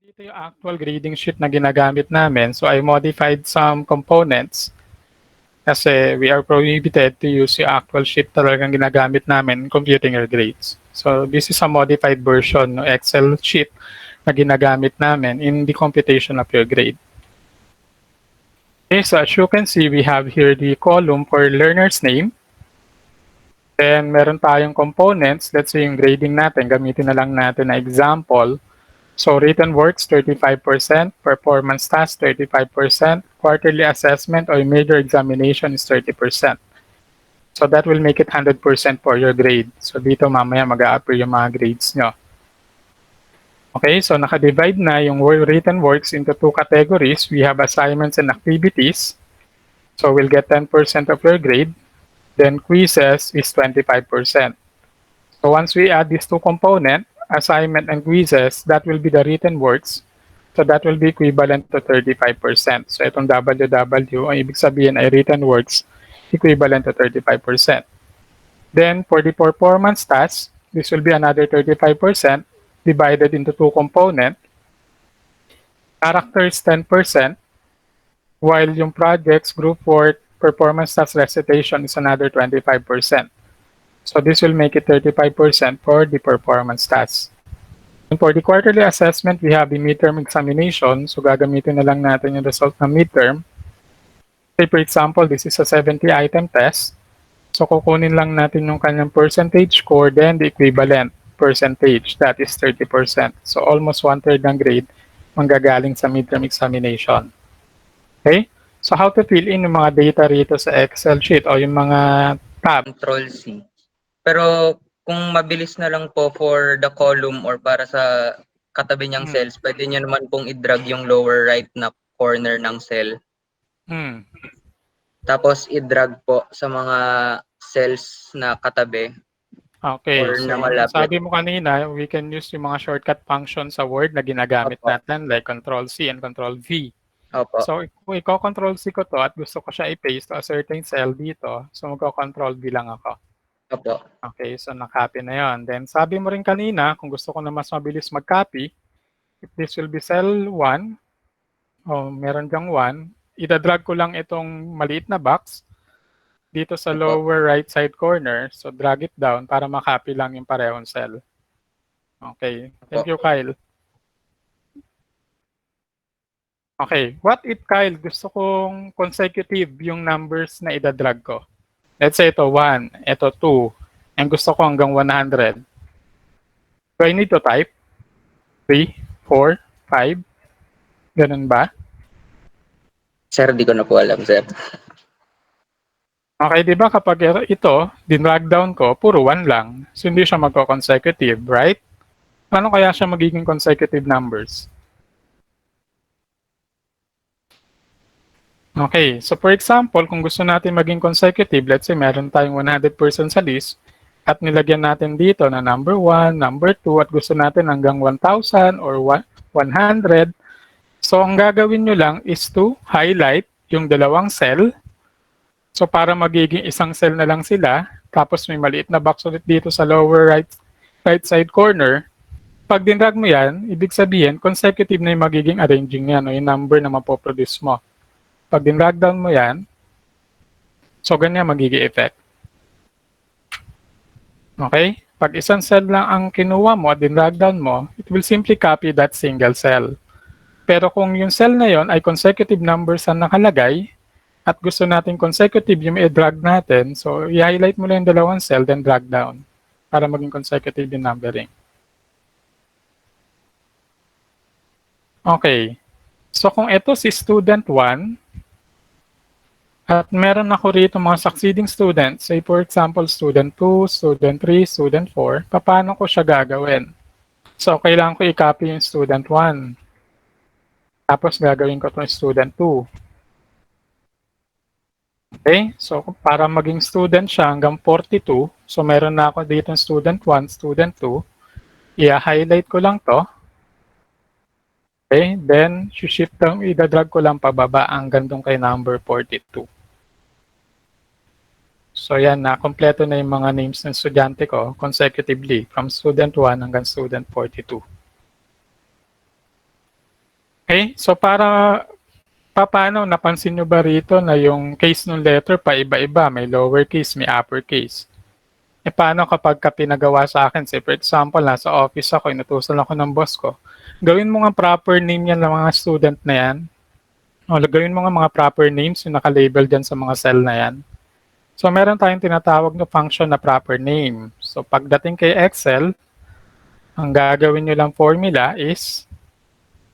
Ito yung actual grading sheet na ginagamit namin. So I modified some components kasi we are prohibited to use yung actual sheet talagang ginagamit namin in computing your grades. So this is a modified version ng Excel sheet na ginagamit namin in the computation of your grade. Okay, so as you can see, we have here the column for learner's name. Then meron tayong components. Let's say yung grading natin, gamitin na lang natin na example. So written works 35%, performance task 35%, quarterly assessment or major examination is 30%. So that will make it 100% for your grade. So dito mamaya mag-a-appear yung mga grades nyo. Okay, so naka-divide na yung written works into two categories. We have assignments and activities. So we'll get 10% of your grade. Then quizzes is 25%. So once we add these two components, assignment and quizzes, that will be the written works. So that will be equivalent to 35%. So itong WW, ang ibig sabihin ay written works, equivalent to 35%. Then for the performance task, this will be another 35% divided into two components. Characters 10%, while yung projects, group work, performance task recitation is another 25%. So this will make it 35% for the performance task. And for the quarterly assessment, we have the midterm examination. So gagamitin na lang natin yung result ng midterm. Say for example, this is a 70-item test. So kukunin lang natin yung kanyang percentage score, then the equivalent percentage, that is 30%. So almost 1/3 ng grade manggagaling sa midterm examination. Okay? So how to fill in yung mga data rito sa Excel sheet o yung mga tab? Control C. Pero kung mabilis na lang po for the column or para sa katabi niyang cells, pwede niyo naman pong i-drag yung lower right na corner ng cell. Tapos i-drag po sa mga cells na katabi. Okay, or so na malapit. sabi mo kanina, we can use yung mga shortcut functions sa Word na ginagamit Opo. natin like Control C and Control V. Opo. So kung i-control C ko to at gusto ko siya i-paste to a certain cell dito, so magko-control V lang ako. Opo. Okay, so na-copy na yon. Then sabi mo rin kanina, kung gusto ko na mas mabilis mag-copy, if this will be cell 1, meron dyang 1, ida-drag ko lang itong maliit na box dito sa lower right side corner. So drag it down para makopy lang yung parehong cell. Okay, thank you, Kyle. Okay, what if, Kyle, gusto kong consecutive yung numbers na ida-drag ko? Let's say ito 1, ito 2, and gusto ko hanggang 100. Do I need to type? 3, 4, 5? Ganun ba? Sir, di ko na po alam, sir. Okay, di ba kapag ito, dinrag down ko, puro 1 lang. So hindi siya magko-consecutive, right? Paano kaya siya magiging consecutive numbers? Okay, so for example, kung gusto natin maging consecutive, let's say meron tayong 100% sa list, at nilagyan natin dito na number 1, number 2, at gusto natin hanggang 1,000 or 100. So ang gagawin nyo lang is to highlight yung dalawang cell. So para magiging isang cell na lang sila, tapos may maliit na box ulit dito sa lower right side corner. Pag dinrag mo yan, ibig sabihin, consecutive na yung magiging arranging yan o yung number na mapoproduce mo. Pag dinrag down mo yan, so ganyan magiging effect. Okay? Pag isang cell lang ang kinuha mo at dinrag down mo, it will simply copy that single cell. Pero kung yung cell na yon ay consecutive numbers ang nakalagay, at gusto natin consecutive yung i-drag natin, so i-highlight mo lang yung dalawang cell, then drag down para maging consecutive yung numbering. Okay. So kung ito si student 1, at meron ako rito mga succeeding students, say for example, student 2, student 3, student 4, paano ko siya gagawin? So kailangan ko i-copy yung student 1. Tapos gagawin ko itong student 2. Okay, so para maging student siya hanggang 42, so meron na ako dito yung student 1, student 2, i-highlight ko lang to. Okay, then shift lang, i-drag ko lang pababa hanggang doon kay number 42. So yan, kompleto na yung mga names ng estudyante ko consecutively from student 1 hanggang student 42. Okay? So paano napansin nyo ba rito na yung case ng letter pa iba-iba, may lowercase, may uppercase? Paano kapag pinagawa sa akin, say for example, nasa office ako, inutusan ako ng boss ko, gawin mo nga proper name yan ng mga student na yan, o gawin mo nga mga proper names yung naka-label dyan sa mga cell na yan. So meron tayong tinatawag na function na proper name. So pagdating kay Excel, ang gagawin nyo lang formula is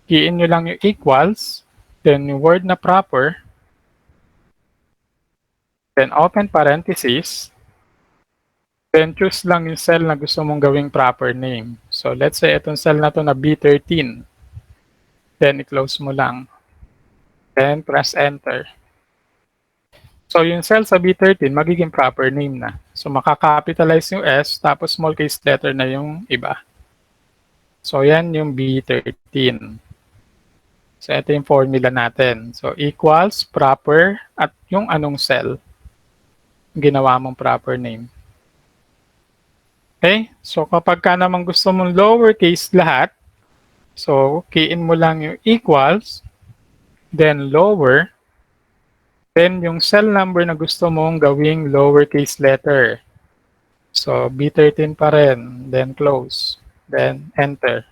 key-in nyo lang yung equals, then yung word na proper, then open parenthesis, then choose lang yung cell na gusto mong gawing proper name. So let's say itong cell na to na B13. Then i-close mo lang. Then press enter. So yung cell sa B13 magiging proper name na. So makakapitalize yung S tapos small case letter na yung iba. So yan yung B13. So ito yung formula natin. So equals proper at yung anong cell ginawa mong proper name. Okay? So kapag ka naman gusto mong lowercase lahat, so key-in mo lang yung equals, then lower, then yung cell number na gusto mong gawing lowercase letter. So B13 pa rin, then close, then enter.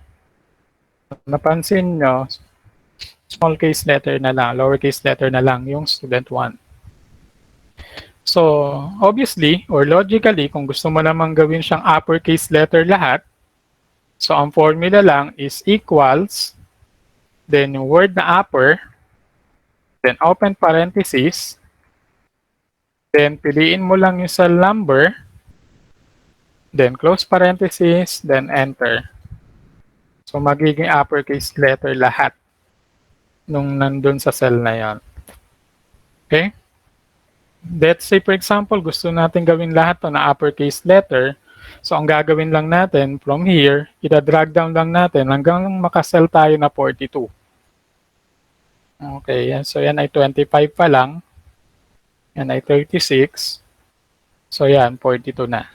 Napansin nyo, small case letter na lang, lowercase letter na lang yung student 1. So, obviously, or logically, kung gusto mo namang gawin siyang uppercase letter lahat, so ang formula lang is equals, then yung word na upper, then open parenthesis, then piliin mo lang yung cell number, then close parenthesis, then enter. So, magiging uppercase letter lahat nung nandun sa cell na yon. Okay? Let's say, for example, gusto natin gawin lahat to na uppercase letter. So, ang gagawin lang natin from here, ida-drag down lang natin hanggang makasell tayo na 42. Okay, so yan ay 25 pa lang. Yan ay 36. So, yan, 42 na.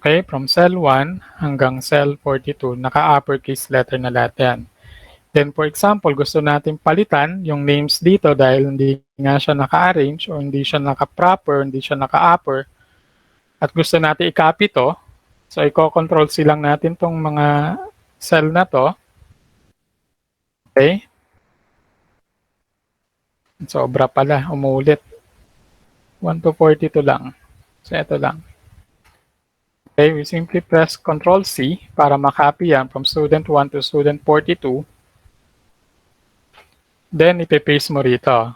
Okay, from cell 1 hanggang cell 42, naka-uppercase letter na lahat yan. Then, for example, gusto natin palitan yung names dito dahil hindi nga siya naka-arrange o hindi siya naka-proper, hindi siya naka-upper. At gusto natin i-copy to. So, i-control silang natin tong mga cell na to. Okay. Sobra pala, umulit. 1 to 42 lang. So, ito lang. Okay, we simply press Ctrl-C para makopy yan from student 1 to student 42. Then, ipipaste mo rito.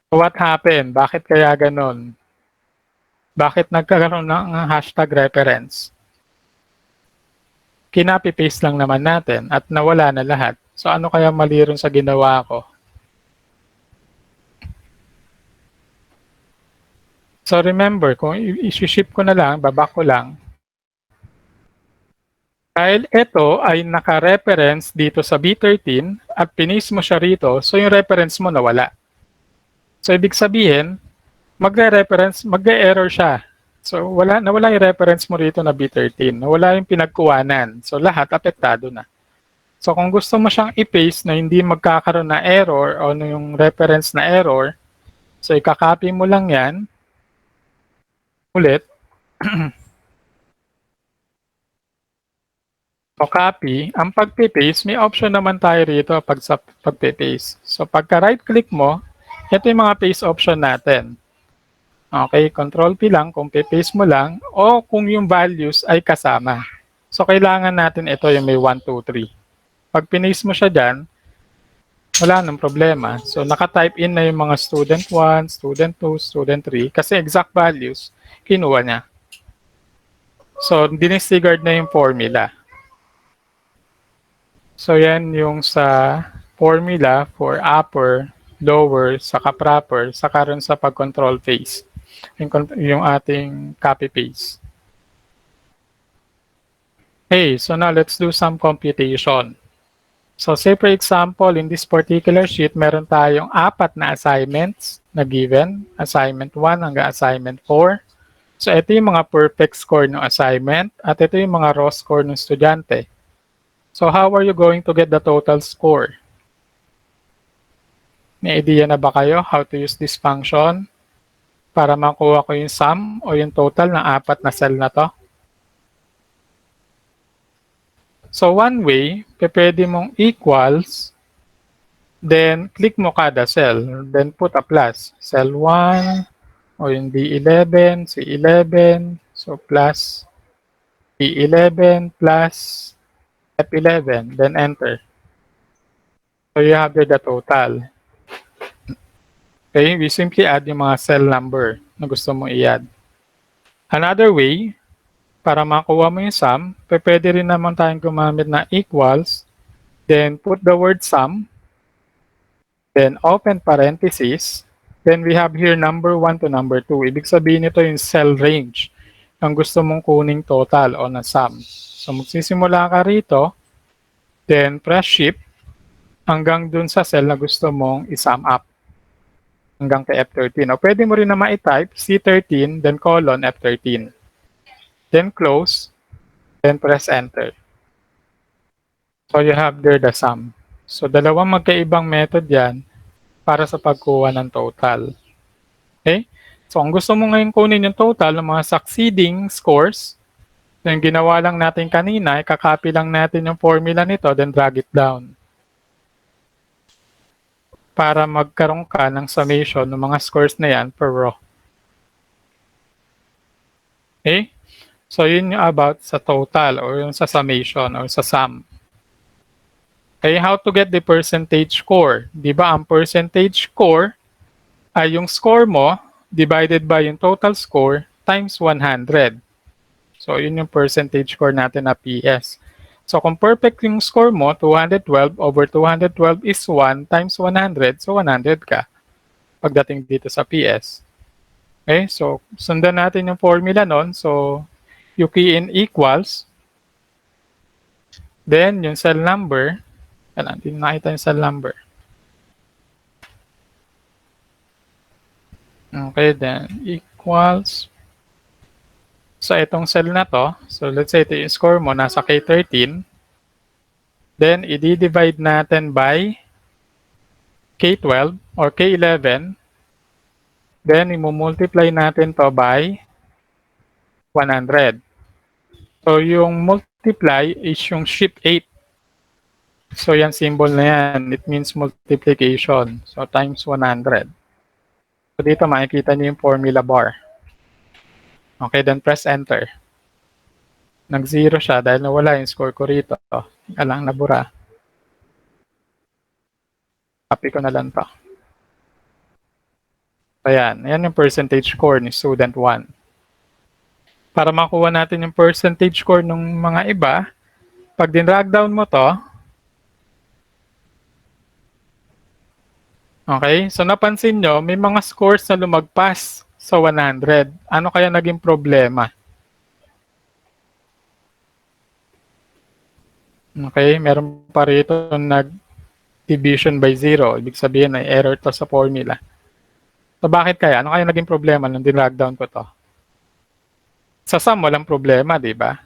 So, what happened? Bakit kaya ganon? Bakit nagkaroon ng hashtag reference? Kinapi-paste lang naman natin at nawala na lahat. So, ano kaya mali rin sa ginawa ko? So, remember, kung i-ship ko na lang, babak ko lang, dahil ito ay naka-reference dito sa B13 at pinis mo siya rito, so yung reference mo nawala. So, ibig sabihin, magre-error siya. So, nawala yung reference mo rito na B13. Nawala yung pinagkuwanan. So, lahat apektado na. So, kung gusto mo siyang i-paste na hindi magkakaroon na error o yung reference na error, so, ikakopy mo lang yan ulit. So, copy. Ang pag-paste, may option naman tayo rito sa pag-paste. So, pagka right-click mo, ito yung mga paste option natin. Okay, Control-P lang kung paste mo lang o kung yung values ay kasama. So, kailangan natin ito yung may 1, 2, 3. Pag pinaste mo siya dyan, wala nang problema. So, naka-type in na yung mga student 1, student 2, student 3 kasi exact values kinuha niya. So, dinisregard na yung formula. So, yan yung sa formula for upper, lower, saka proper, saka rin sa pag-control phase. Yung ating copy paste. Okay, so now let's do some computation. So say for example, in this particular sheet, meron tayong 4 na assignments na given. Assignment 1 hanggang assignment 4. So ito yung mga perfect score ng assignment at ito yung mga raw score ng estudyante. So how are you going to get the total score? May idea na ba kayo how to use this function para makuha ko yung sum o yung total ng apat na cell na to? So one way, pwede mong equals, then click mo kada cell, then put a plus. Cell 1, o yung D11, C11, so plus E11 plus F11, then enter. So you have there the total. Okay, we simply add yung mga cell number na gusto mong i-add. Another way, para makuha mo yung sum, pwede rin naman tayong gumamit na equals, then put the word sum, then open parenthesis, then we have here number 1 to number 2. Ibig sabihin nito yung cell range ang gusto mong kuning total o na sum. So magsisimula ka rito, then press shift hanggang dun sa cell na gusto mong i-sum up hanggang kay F13. O pwede mo rin na ma-type C13, then colon F13. Then close, then press enter. So you have there the sum. So dalawang magkaibang method yan para sa pagkuha ng total. Okay? So ang gusto mo ngayon kunin yung total ng mga succeeding scores, then ginawa lang natin kanina, ikakopy lang natin yung formula nito, then drag it down. Para magkaroon ka ng summation ng mga scores na yan per row. Okay? So yun yung about sa total or yung sa summation or sa sum. Okay, how to get the percentage score? Di ba ang percentage score ay yung score mo divided by yung total score times 100. So yun yung percentage score natin na PS. So kung perfect yung score mo, 212 over 212 is 1 times 100, so 100 ka pagdating dito sa PS. Okay, so sundan natin yung formula nun. So you key in equals, then yung cell number, hindi nakita yung cell number. Okay, then equals. So itong cell na to, so let's say ito yung score mo, nasa K13. Then i-divide natin by K12 or K11. Then i-multiply natin to by 100. So yung multiply is yung shift 8. So yan symbol na yan, it means multiplication. So times 100. So dito makikita niyo yung formula bar. Okay, then press enter. Nag-0 siya dahil nawala yung score ko rito. Alang nabura. Copy ko na lang to. Ayan, ayan yung percentage score ni student 1. Para makuha natin yung percentage score ng mga iba, pag din-drag down mo to, okay, so napansin nyo, may mga scores na lumagpas sa 100. Ano kaya naging problema? Okay, meron pa rito nag-division by 0. Ibig sabihin ay error to sa formula. So bakit kaya? Ano kaya naging problema nung din-drag down ko to? Sa sum, walang problema, di ba?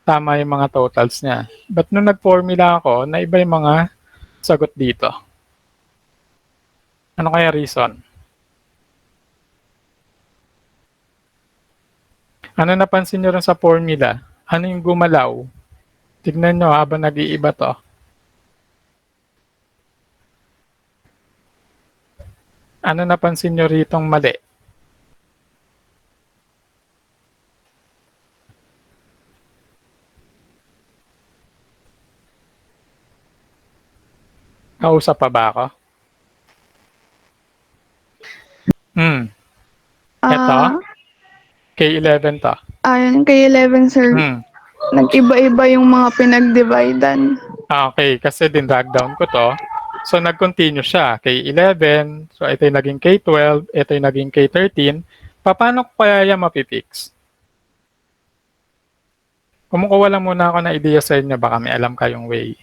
Tama yung mga totals niya. But nung nag-formula ako, naiba yung mga sagot dito. Ano kaya reason? Ano napansin nyo rin sa formula? Ano yung gumalaw? Tignan nyo habang nag-iiba to. Ano napansin nyo ritong mali? Kausap pa ba ako? Eto, Ah, K11 to. Ayun kay 11 sir, nag-iba-iba yung mga pinag-dividean. Okay, kasi din drag down ko to. So nag-continue siya, K11, so ito yung naging K12, ito yung naging K13. Paano ko kaya yan mapipix? Kumukuha lang muna ako ng idea sa inyo, baka may alam kayong way.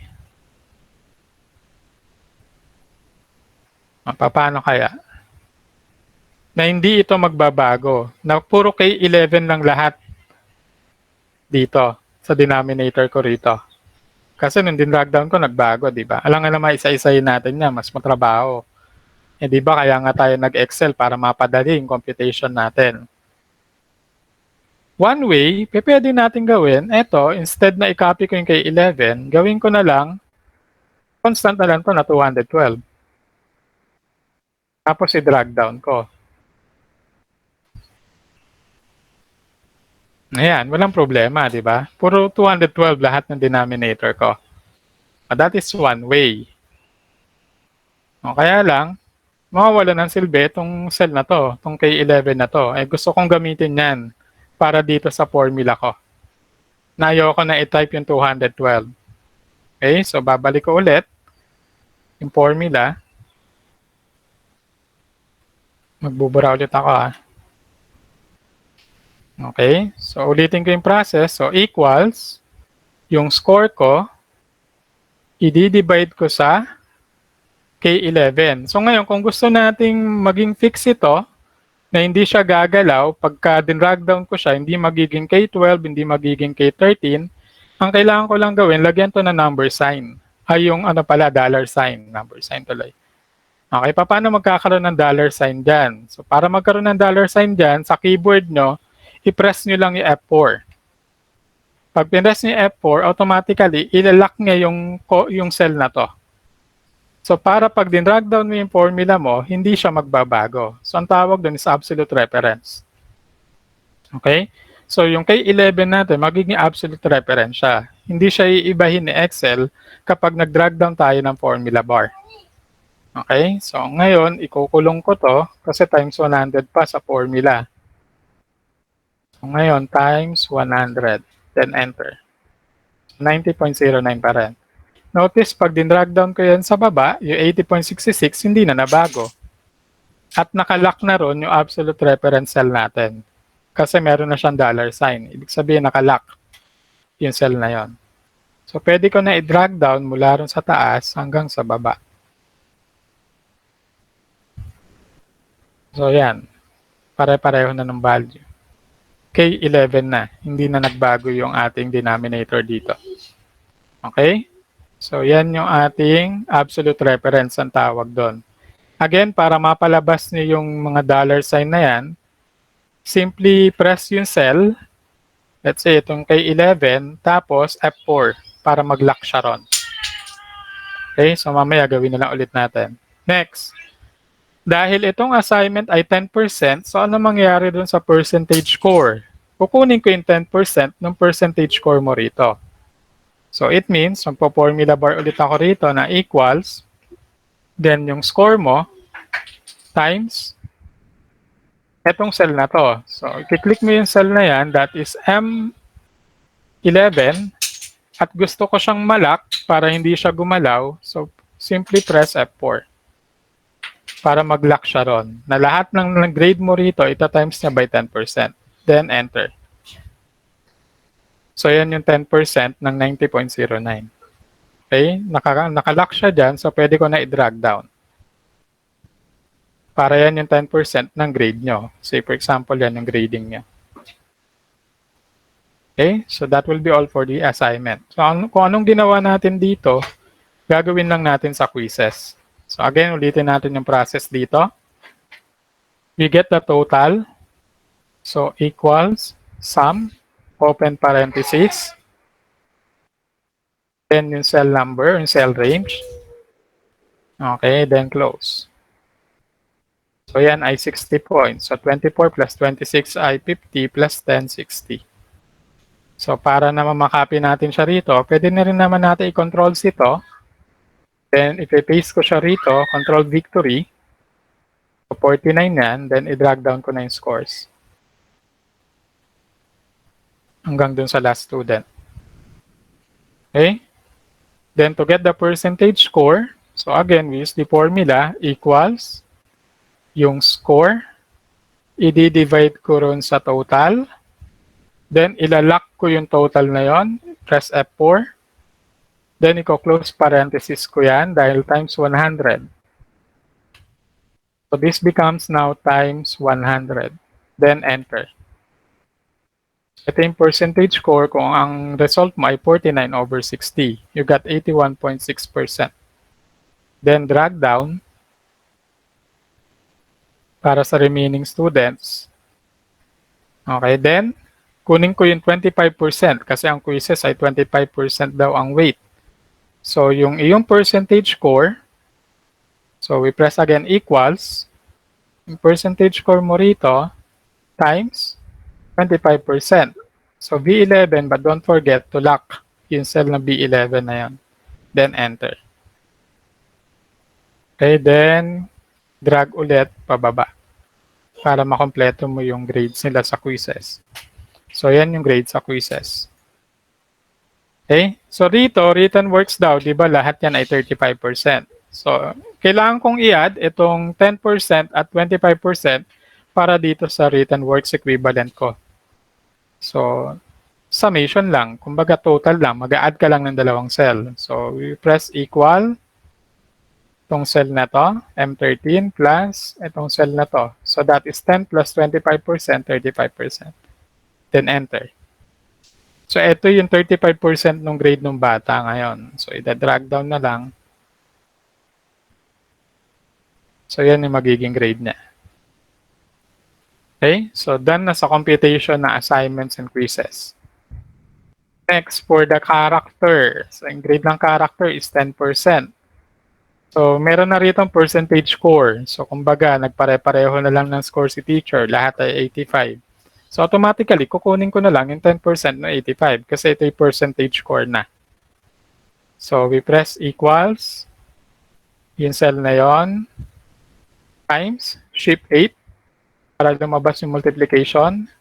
Paano kaya? Na hindi ito magbabago, na puro K11 lang lahat dito sa denominator ko rito. Kasi nung din-drag down ko, nagbago, di ba? Alam nga naman, isa-isayin natin niya, mas matrabaho. Eh, di ba, kaya nga tayo nag-Excel para mapadali yung computation natin. One way, pwede natin gawin, eto, instead na i-copy ko yung kay 11, gawin ko na lang, constant na lang to na 212. Tapos i-drag down ko. Ayan, walang problema, di ba? Puro 212 lahat ng denominator ko. That is one way. O, kaya lang, mawawala ng silbi itong cell na to, itong K11 na to. Eh, gusto kong gamitin yan para dito sa formula ko. Na ayoko na i-type yung 212. Okay, so babalik ko ulit yung formula. Magbubura ulit ako Okay, so ulitin ko yung process. So equals, yung score ko, i-divide ko sa K11. So ngayon, kung gusto nating maging fix ito, na hindi siya gagalaw, pagka din-drag down ko siya, hindi magiging K12, hindi magiging K13, ang kailangan ko lang gawin, lagyan to ng number sign. Ay yung ano pala, dollar sign, number sign tuloy. Okay, paano magkakaroon ng dollar sign dyan? So para magkaroon ng dollar sign dyan, sa keyboard nyo, i-press nyo lang yung F4. Pag pinress nyo yung F4, automatically, ilalock niya yung cell na to. So para pag din-drag down mo yung formula mo, hindi siya magbabago. So ang tawag doon is absolute reference. Okay? So yung K11 natin, magiging absolute reference siya. Hindi siya iibahin ni Excel kapag nag-drag down tayo ng formula bar. Okay? So ngayon, ikukulong ko to kasi times 100 pa sa formula. So ngayon, times 100. Then enter. 90.09 pa rin. Notice, pag din-drag down ko yan sa baba, yung 80.66, hindi na nabago. At nakalock na ron yung absolute reference cell natin. Kasi meron na siyang dollar sign. Ibig sabihin, nakalock yung cell na yon. So, pwede ko na i-drag down mula ron sa taas hanggang sa baba. So, yan. Pare-pareho na ng value. K11 na. Hindi na nagbago yung ating denominator dito. Okay? So, yan yung ating absolute reference ang tawag doon. Again, para mapalabas niyo yung mga dollar sign na yan, simply press yung cell, let's say itong K11, tapos F4 para mag-lock siya ron. Okay, so mamaya gawin na lang ulit natin. Next, dahil itong assignment ay 10%, so ano mangyayari dun sa percentage score? Kukunin ko yung 10% ng percentage score mo rito. So it means, magpo-formula bar ulit ako rito na equals, then yung score mo, times, etong cell na to. So i-click mo yung cell na yan, that is M11, at gusto ko siyang malak para hindi siya gumalaw. So simply press F4 para mag-lock siya ron. Na lahat ng grade mo rito, ita times niya by 10%. Then enter. So yan yung 10% ng 90.09. Okay? Nakalock siya dyan, so pwede ko na i-drag down. Para yan yung 10% ng grade nyo. Say for example, yan yung grading nyo. Okay? So that will be all for the assignment. So kung anong ginawa natin dito, gagawin lang natin sa quizzes. So again, ulitin natin yung process dito. We get the total. So equals sum, open parenthesis, then yung cell number, yung cell range. Okay, then close. So yan ay 60 points. So 24 plus 26 ay 50 plus 10, 60. So para naman makopy natin siya rito, pwede na rin naman natin i-control ito. Then i-paste ko siya rito, control victory. So 49 yan, then i-drag down ko na yung scores. Hanggang dun sa last student. Okay? Then to get the percentage score, so again, we use the formula equals yung score, i-divide ko ron sa total, then ilalock ko yung total na yon, press F4, then i-close parenthesis ko yan dahil times 100. So this becomes now times 100, then enter. Ito yung percentage score kung ang result mo ay 49/60. You got 81.6%. Then drag down para sa remaining students. Okay, then kunin ko yung 25% kasi ang quizzes ay 25% daw ang weight. So yung iyong percentage score, so we press again equals, yung percentage score mo rito times 25%. So B11, but don't forget to lock yung cell na B11 na yan. Then enter. Okay, then drag ulit pababa para makompleto mo yung grades nila sa quizzes. So yan yung grades sa quizzes. Okay, so dito written works daw, di ba lahat yan ay 35%. So kailangan kong i-add itong 10% at 25% para dito sa written works equivalent ko. So summation lang, kumbaga total lang, mag-add ka lang ng dalawang cell. So we press equal itong cell na to, M13 plus itong cell na to. So that is 10 plus 25%, 35%. Then enter. So ito yung 35% ng grade ng bata ngayon. So ida-drag down na lang. So yan yung magiging grade niya. Okay, so done na sa computation na assignments and quizzes. Next, for the character. So yung grade ng character is 10%. So meron na rito ang percentage score. So kumbaga, nagpare-pareho na lang ng score si teacher. Lahat ay 85. So automatically, kukunin ko na lang yung 10% ng 85 kasi ito yung percentage score na. So we press equals, yung cell na yon, times, shift 8, para lumabas yung multiplication.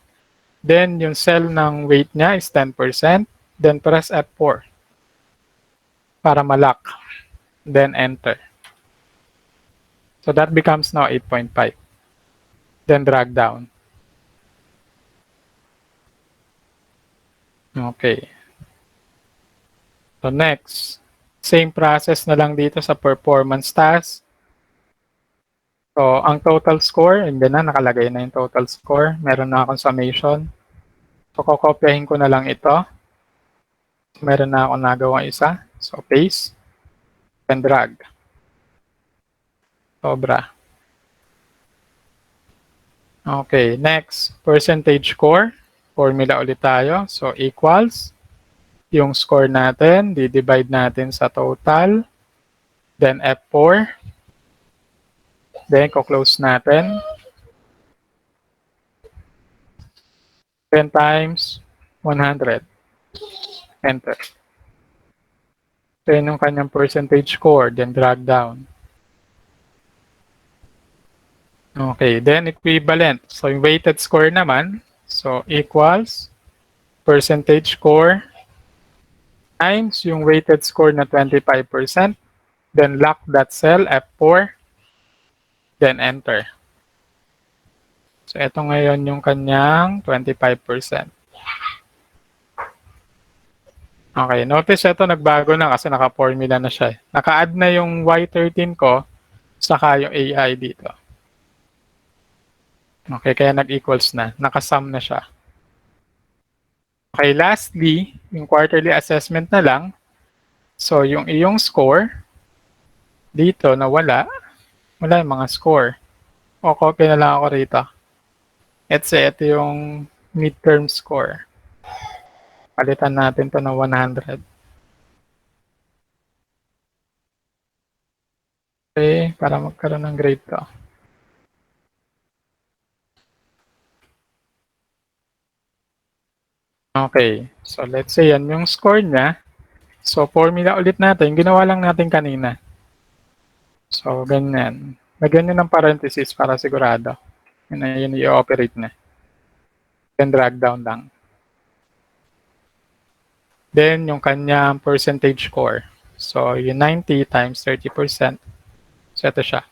Then yung cell ng weight niya is 10%. Then press F4 para malock. Then enter. So that becomes now 8.5. Then drag down. Okay. So next, same process na lang dito sa performance task. So ang total score, hindi na, nakalagay na yung total score. Meron na akong summation. So kokopyahin ko na lang ito. Meron na akong nagawang isa. So paste. Then drag. Sobra. Okay, next, percentage score. Formula ulit tayo. So equals. Yung score natin, di-divide natin sa total. Then F4. Then ko-close natin. 10 times 100. Enter. So yun yung kanyang percentage score. Then drag down. Okay, then equivalent. So yung weighted score naman, so equals percentage score times yung weighted score na 25%, then lock that cell, F4, then enter. So ito ngayon yung kanyang 25%. Okay, notice ito nagbago na kasi naka-formula na siya. Naka-add na yung Y13 ko, saka yung AI dito. Okay, kaya nag-equals na. Nakasum na siya. Okay, lastly, yung quarterly assessment na lang. So, yung iyong score, dito na wala yung mga score. O, copy na lang ako rito. Let's say, ito yung midterm score. Palitan natin to ng 100. Okay, para magkaroon ng grade to. Okay, so let's say yan yung score niya. So, formula ulit natin. Ginawa lang natin kanina. So, ganyan. Lagyan nyo ng parenthesis para sigurado. Yun na yun i-operate na. Then, drag down lang. Then, yung kanyang percentage score. So, yung 90 times 30%. So, ito siya.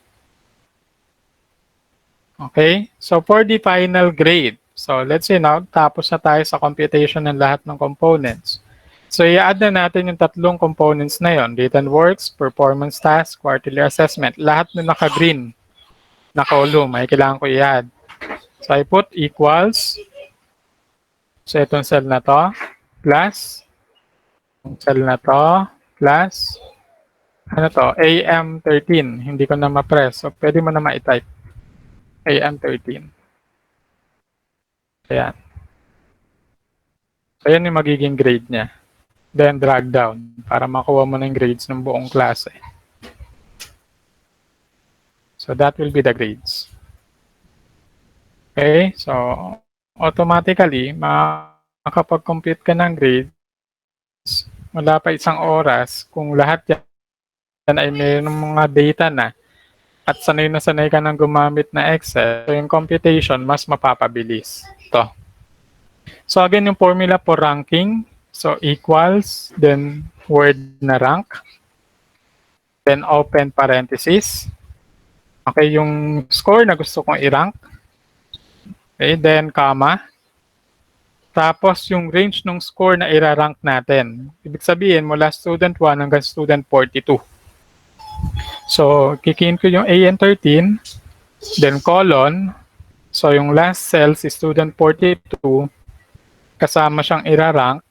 Okay? So, for the final grade. So, let's say now, tapos na tayo sa computation ng lahat ng components. So, i-add na natin yung tatlong components na yon: written works, performance task, quarterly assessment. Lahat na naka-green na column ay kailangan ko i-add. So, I put equals. So, itong cell na to, plus, itong cell na to, plus, ano to, AM13. Hindi ko na ma-press. So, pwede mo na ma-type. AM13. Ayan. So, yan yung magiging grade niya. Then, drag down para makuha mo na yung grades ng buong klase. So, that will be the grades. Okay? So, automatically, makakapag-compute ka ng grades wala pa isang oras kung lahat yan ay mayroong mga data na at sanay na sanay ka nang gumamit na Excel, so yung computation mas mapapabilis. Ito. So again, yung formula for ranking, so equals, then word na rank, then open parenthesis. Okay, yung score na gusto kong i-rank. Okay, then comma. Tapos yung range ng score na ira-rank natin. Ibig sabihin mula student 1 hanggang student 42. So, kikiin ko yung AN13, then colon. So, yung last cell si student 42, kasama siyang ira-rank.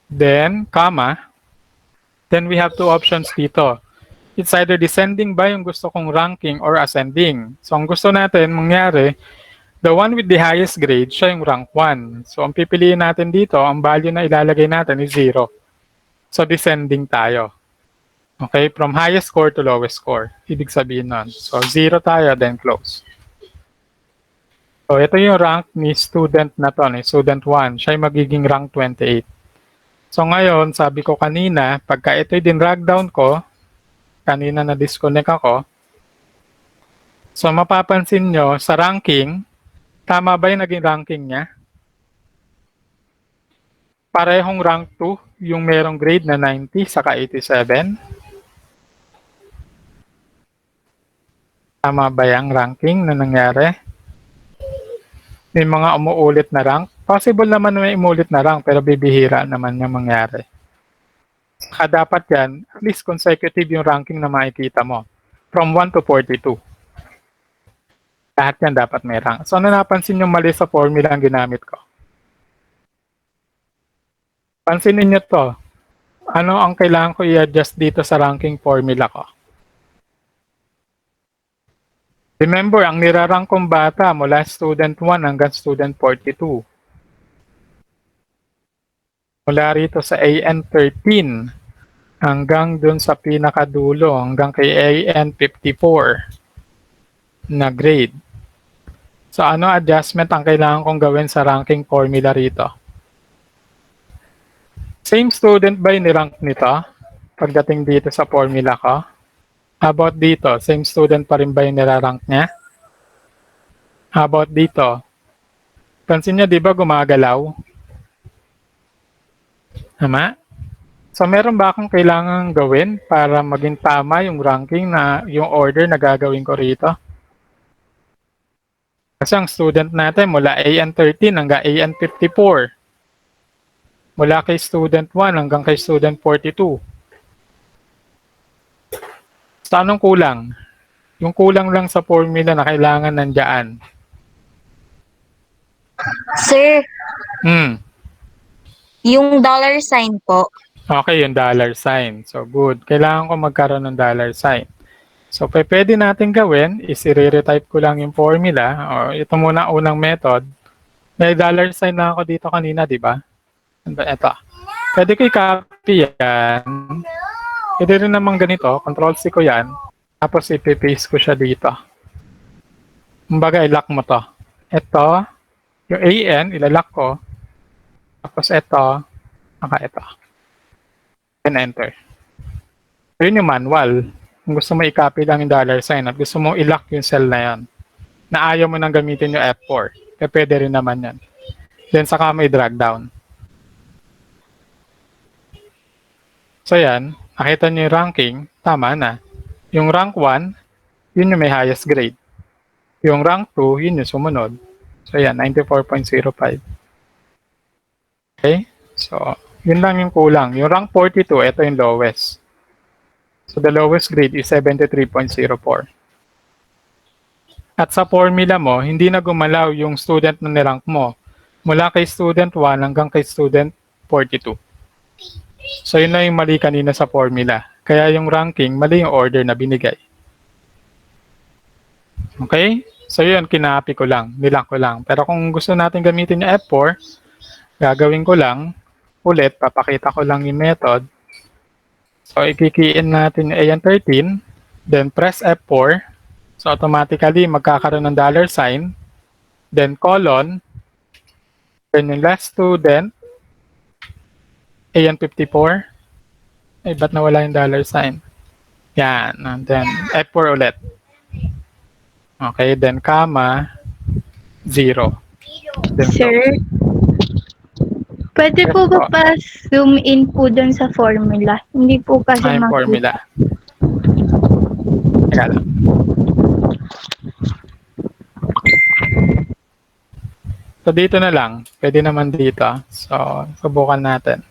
Then, comma. Then, we have two options dito. It's either descending ba yung gusto kong ranking or ascending. So, ang gusto natin mangyari, the one with the highest grade, siya yung rank 1. So, ang pipiliin natin dito, ang value na ilalagay natin is 0. So, descending tayo. Okay, from highest score to lowest score. Ibig sabihin nun. So, 0 tayo, then close. So, ito yung rank ni student na to, ni student 1. Siya yung magiging rank 28. So, ngayon, sabi ko kanina, pagka ito'y din-drag down ko, kanina na-disconnect ako, so, mapapansin nyo, sa ranking, tama ba yung naging ranking niya? Parehong rank 2, yung merong grade na 90 saka 87. Tama ba yung ranking na nangyari? May mga umuulit na rank. Possible naman may umuulit na rank pero bibihira naman yung mangyari. Saka dapat yan, at least consecutive yung ranking na makikita mo. From 1 to 42. Lahat yan dapat may rank. So ano napansin yung mali sa formula ang ginamit ko? Pansinin nyo to. Ano ang kailangan ko i-adjust dito sa ranking formula ko? Remember, ang nirarank kong bata mula student 1 hanggang student 42. Mula rito sa AN13 hanggang dun sa pinakadulo, hanggang kay AN54 na grade. So ano adjustment ang kailangan kong gawin sa ranking formula rito? Same student ba yung nirank nito pagdating dito sa formula ko? How about dito? Same student pa rin ba yung nirarank niya? How about dito? Pansin niyo, di ba gumagalaw? Tama? So, meron ba akong kailangan gawin para maging tama yung ranking na yung order na gagawin ko rito? Kasi ang student natin mula AN13 hanggang AN54. Mula kay student 1 hanggang kay student 42. So, anong kulang? Yung kulang lang sa formula na kailangan nandiyan. Sir, yung dollar sign po. Okay, yung dollar sign. So, good. Kailangan ko magkaroon ng dollar sign. So, pwede natin gawin is i-retype ko lang yung formula. O, ito muna unang method. May dollar sign na ako dito kanina, di ba? Ito. Pwede ko i-copy yan. Pwede rin naman ganito. Control-C ko yan. Tapos, ipipaste ko siya dito. Kumbaga, i-lock mo to. Ito, yung AN, ilalock ko. Tapos, ito, saka ito. And enter. So, yun yung manual. Kung gusto mo i-copy lang yung dollar sign at gusto mo i-lock yung cell na yan, na ayaw mo nang gamitin yung F4, pwede rin naman yan. Then, saka mo i-drag down. So, yan. Nakita nyo yung ranking, tama na. Yung rank 1, yun yung may highest grade. Yung rank 2, yun yung sumunod. So, yan, 94.05. Okay? So, yun lang yung kulang. Yung rank 42, ito yung lowest. So, the lowest grade is 73.04. At sa formula mo, hindi na gumalaw yung student na nirank mo. Mula kay student 1 hanggang kay student 42. So yun na yung mali kanina sa formula. Kaya yung ranking, mali yung order na binigay. Okay? So yun, kinapi ko lang, nilang ko lang. Pero kung gusto natin gamitin yung F4, gagawin ko lang, ulit, papakita ko lang yung method. So ikikiin natin yung AN13, then press F4. So automatically, magkakaroon ng $sign, then colon, then yung last student, AN54. Ay, ba't nawala yung $sign? Yan, and then F4 ulit. Okay, then comma, 0. Then Sir, close. pwede Yes po ba po. pa-zoom in po dun sa formula? Hindi po kasi Yung formula. makita. Teka lang. So dito na lang. Pwede naman dito. So, subukan natin.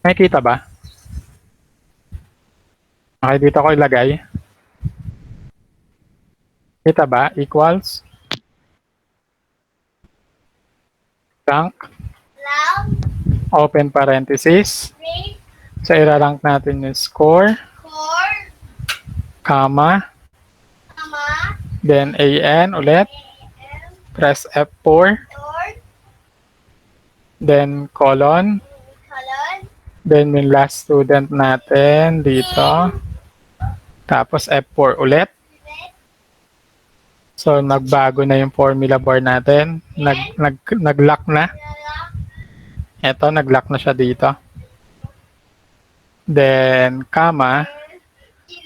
Nakikita ba? Okay, dito ko ilagay. Kita ba? Equals. Rank. Open parenthesis. So, irarank natin yung score. Comma. Then, AN ulit. Press F4. Then, colon. Then, yung last student natin dito. Tapos, F4 ulit. So, nagbago na yung formula bar natin. Nag-lock na. Eto, nag-lock na siya dito. Then, comma.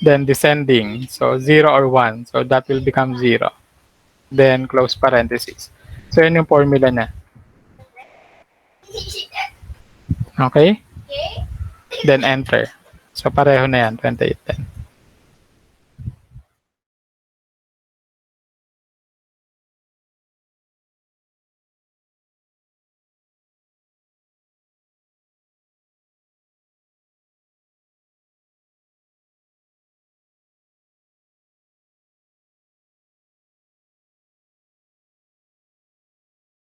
Then, descending. So, 0 or 1. So, that will become 0. Then, close parenthesis. So, yun yung formula na. Okay? Then, enter. So, pareho na yan, 2810.